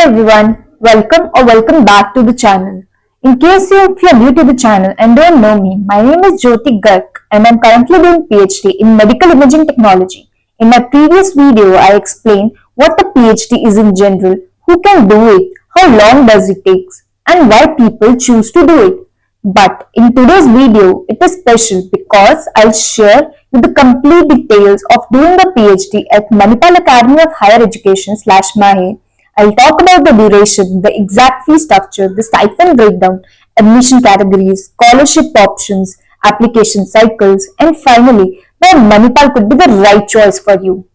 everyone, welcome back to the channel. In case if you're new to the channel and don't know me, my name is Jyoti Garg and I'm currently doing PhD in medical imaging technology. In my previous video, I explained what a PhD is in general, who can do it, how long does it take, and why people choose to do it. But in today's video, it is special because I'll share with the complete details of doing a PhD at Manipal Academy of Higher Education / MAHE. I'll talk about the duration, the exact fee structure, the stipend breakdown, admission categories, scholarship options, application cycles, and finally, why Manipal could be the right choice for you.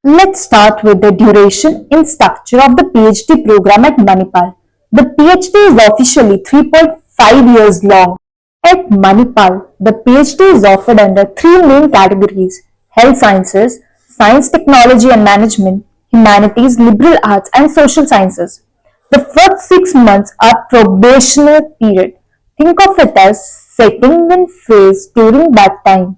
Let's start with the duration and structure of the PhD program at Manipal. The PhD is officially 3.5 years long. At Manipal, the PhD is offered under three main categories: health sciences, science, technology and management, humanities, liberal arts, and social sciences. The first 6 months are probationary period. Think of it as setting in phase during that time.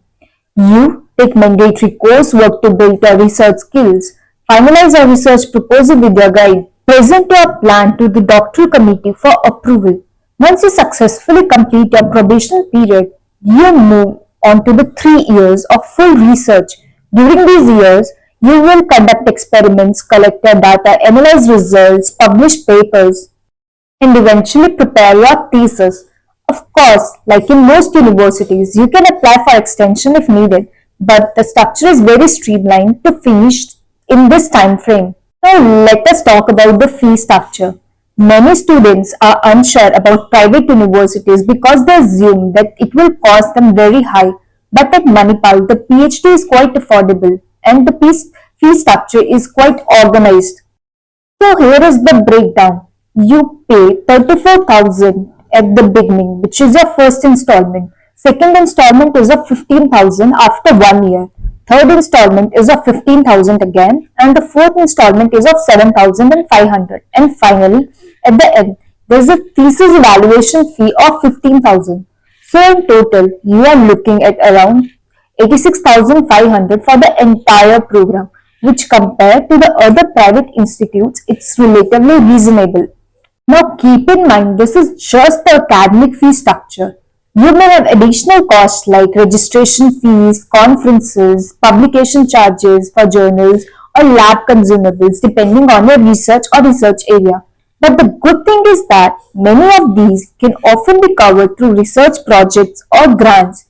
You take mandatory coursework to build your research skills, finalize your research proposal with your guide, present your plan to the doctoral committee for approval. Once you successfully complete your probation period, you move on to the 3 years of full research. During these years, you will conduct experiments, collect your data, analyze results, publish papers, and eventually prepare your thesis. Of course, like in most universities, you can apply for extension if needed, but the structure is very streamlined to finish in this time frame. Now let us talk about the fee structure. Many students are unsure about private universities because they assume that it will cost them very high. But at Manipal, the PhD is quite affordable and the fee structure is quite organized. So here is the breakdown. You pay 34,000 at the beginning, which is your first installment. Second installment is of 15,000 after 1 year. Third installment is of 15,000 again, and the fourth installment is of 7,500. And finally, at the end, there is a thesis evaluation fee of 15,000. So in total, you are looking at around 86,500 for the entire program, which compared to the other private institutes, it's relatively reasonable. Now keep in mind, this is just the academic fee structure. You may have additional costs like registration fees, conferences, publication charges for journals, or lab consumables depending on your research or research area. But the good thing is that many of these can often be covered through research projects or grants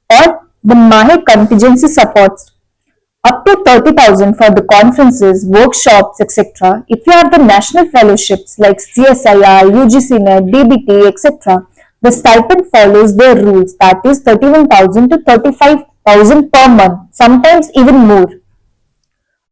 or the MAHE contingency supports up to 30,000 for the conferences, workshops, etc. If you have the national fellowships like CSIR, UGC NET, DBT, etc., the stipend follows their rules, that is 31,000 to 35,000 per month, sometimes even more.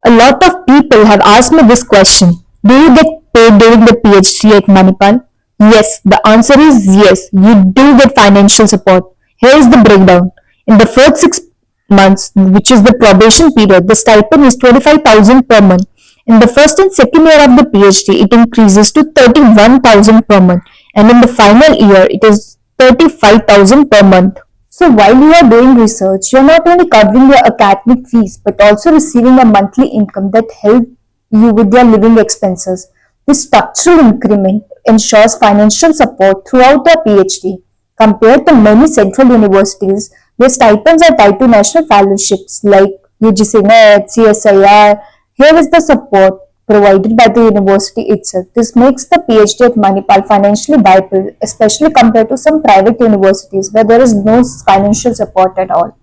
A lot of people have asked me this question: do you get paid during the PhD at Manipal? Yes, the answer is yes, you do get financial support. Here is the breakdown. In the first 6 months, which is the probation period, the stipend is 25,000 per month. In the first and second year of the PhD, it increases to 31,000 per month, and in the final year, it is 35,000 per month. So while you are doing research, you are not only covering your academic fees, but also receiving a monthly income that helps you with your living expenses. This structural increment ensures financial support throughout your PhD. Compared to many central universities, their stipends are tied to national fellowships like UGC NET, CSIR. Here is the support provided by the university itself. This makes the PhD at Manipal financially viable, especially compared to some private universities where there is no financial support at all.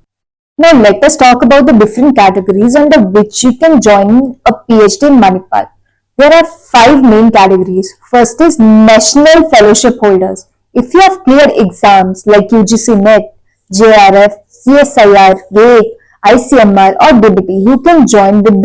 Now let us talk about the different categories under which you can join a PhD in Manipal. There are 5 main categories. First is national fellowship holders. If you have cleared exams like UGC NET, JRF, CSIR, RATE, ICMR or DBT, you can join with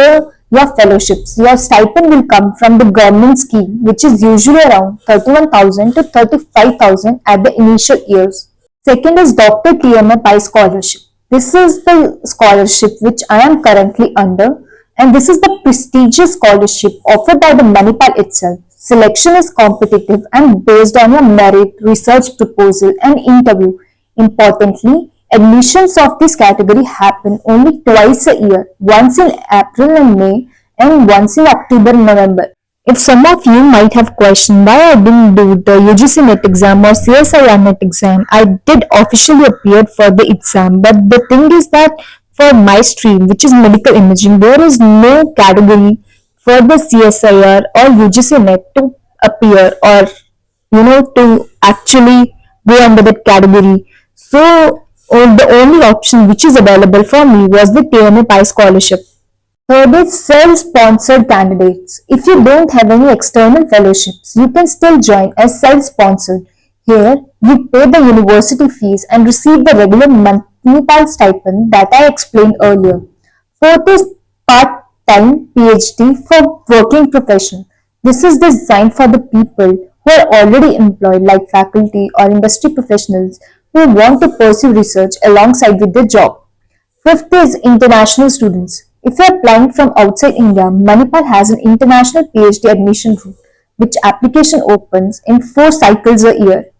your fellowships. Your stipend will come from the government scheme, which is usually around 31,000 to 35,000 at the initial years. Second is Dr. TMA scholarship. This is the scholarship which I am currently under, and this is the prestigious scholarship offered by the Manipal itself. Selection is competitive and based on your merit, research proposal and interview. Importantly, admissions of this category happen only twice a year, once in April and May and once in October and November. If some of you might have questioned why I didn't do the UGC NET exam or CSIR NET exam, I did officially appear for the exam. But the thing is that for my stream, which is medical imaging, there is no category for the CSIR or UGC NET to appear or to actually go under that category. So the only option which is available for me was the TMA scholarship. Third is self-sponsored candidates. If you don't have any external fellowships, you can still join as self-sponsored. Here, you pay the university fees and receive the regular monthly stipend that I explained earlier. Fourth is part-time PhD for working profession. This is designed for the people who are already employed like faculty or industry professionals who want to pursue research alongside with their job. Fifth is international students. If you are applying from outside India, Manipal has an international PhD admission route, which application opens in 4 cycles a year.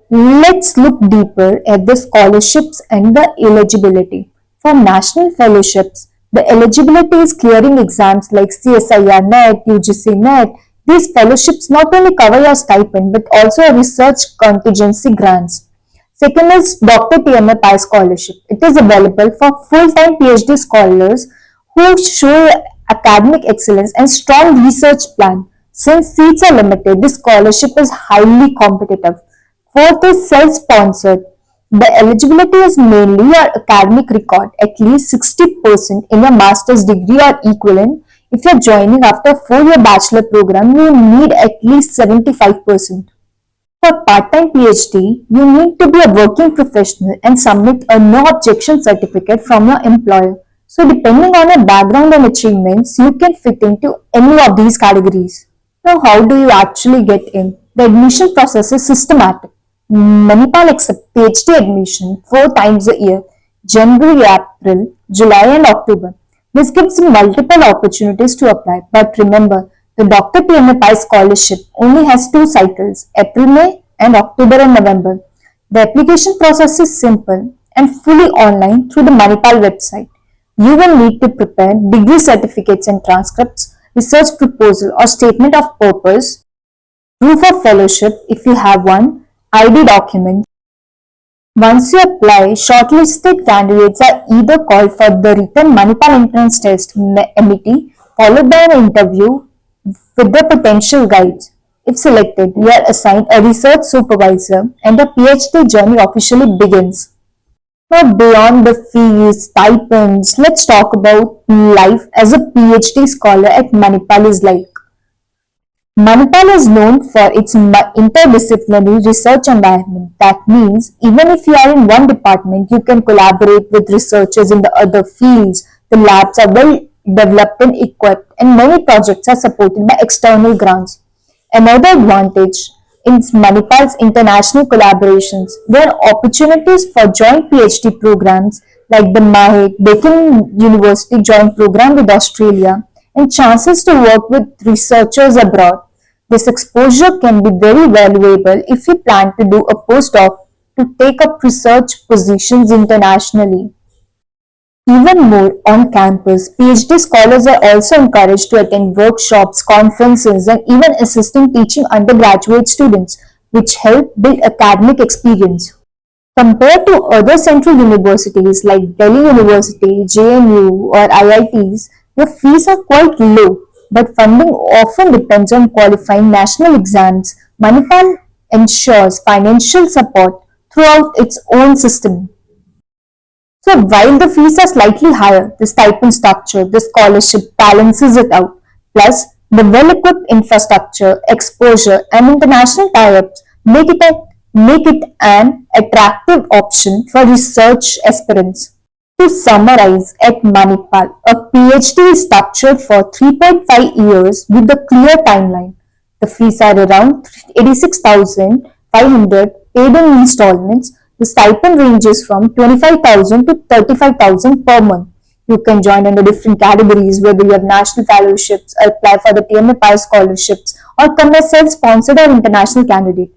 Let's look deeper at the scholarships and the eligibility. For national fellowships, the eligibility is clearing exams like CSIR NET, UGC NET. These fellowships not only cover your stipend but also a research contingency grants. Second is Dr. TMA scholarship. It is available for full-time PhD scholars who show academic excellence and strong research plan. Since seats are limited, this scholarship is highly competitive. Fourth is self-sponsored. The eligibility is mainly your academic record, at least 60% in your master's degree or equivalent. If you're joining after a 4-year bachelor program, you need at least 75%. For part-time PhD, you need to be a working professional and submit a no objection certificate from your employer. So depending on your background and achievements, you can fit into any of these categories. Now, how do you actually get in? The admission process is systematic. Manipal accepts PhD admission 4 times a year: January, April, July, and October. This gives you multiple opportunities to apply. But remember, the Dr. PMA scholarship only has 2 cycles: April, May, and October and November. The application process is simple and fully online through the Manipal website. You will need to prepare degree certificates and transcripts, research proposal or statement of purpose, proof of fellowship if you have one, ID document. Once you apply, shortlisted candidates are either called for the written Manipal entrance test (MET), followed by an interview with the potential guides. If selected, you are assigned a research supervisor and the PhD journey officially begins. Now, beyond the fees, stipends, let's talk about life as a PhD scholar at Manipal is like. Manipal is known for its interdisciplinary research environment. That means even if you are in one department, you can collaborate with researchers in the other fields. The labs are well developed and equipped, and many projects are supported by external grants. Another advantage is Manipal's international collaborations. There are opportunities for joint PhD programs like the MAHE Bacon University joint program with Australia and chances to work with researchers abroad. This exposure can be very valuable if you plan to do a postdoc to take up research positions internationally. Even more, on campus, PhD scholars are also encouraged to attend workshops, conferences, and even assisting teaching undergraduate students, which help build academic experience. Compared to other central universities like Delhi University, JNU, or IITs, the fees are quite low, but funding often depends on qualifying national exams. Manipal ensures financial support throughout its own system. So while the fees are slightly higher, the stipend structure, the scholarship balances it out. Plus, the well-equipped infrastructure, exposure, and international tie-ups make it an attractive option for research aspirants. To summarize, at Manipal, a PhD is structured for 3.5 years with a clear timeline. The fees are around 86,500 paid in installments. The stipend ranges from 25,000 to 35,000 per month. You can join under different categories, whether you have national fellowships, apply for the TMA scholarships, or come as self-sponsored or international candidate.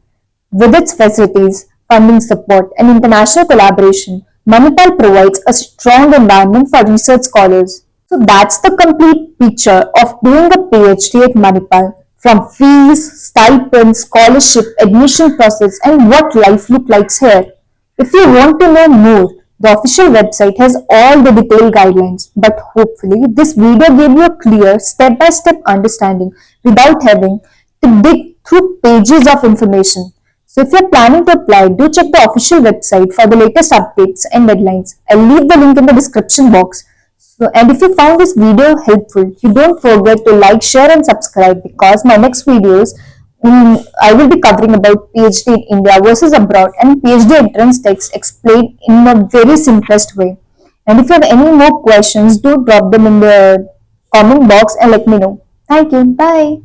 With its facilities, funding support, and international collaboration, Manipal provides a strong environment for research scholars. So that's the complete picture of doing a PhD at Manipal, from fees, stipend, scholarship, admission process, and what life looks like here. If you want to know more, the official website has all the detailed guidelines, but hopefully this video gave you a clear step-by-step understanding without having to dig through pages of information. So if you're planning to apply, do check the official website for the latest updates and deadlines. I'll leave the link in the description box. So, and if you found this video helpful, you don't forget to like, share and subscribe, because my next videos, I will be covering about PhD in India versus abroad and PhD entrance text explained in a very simplest way. And if you have any more questions, do drop them in the comment box and let me know. Thank you. Bye.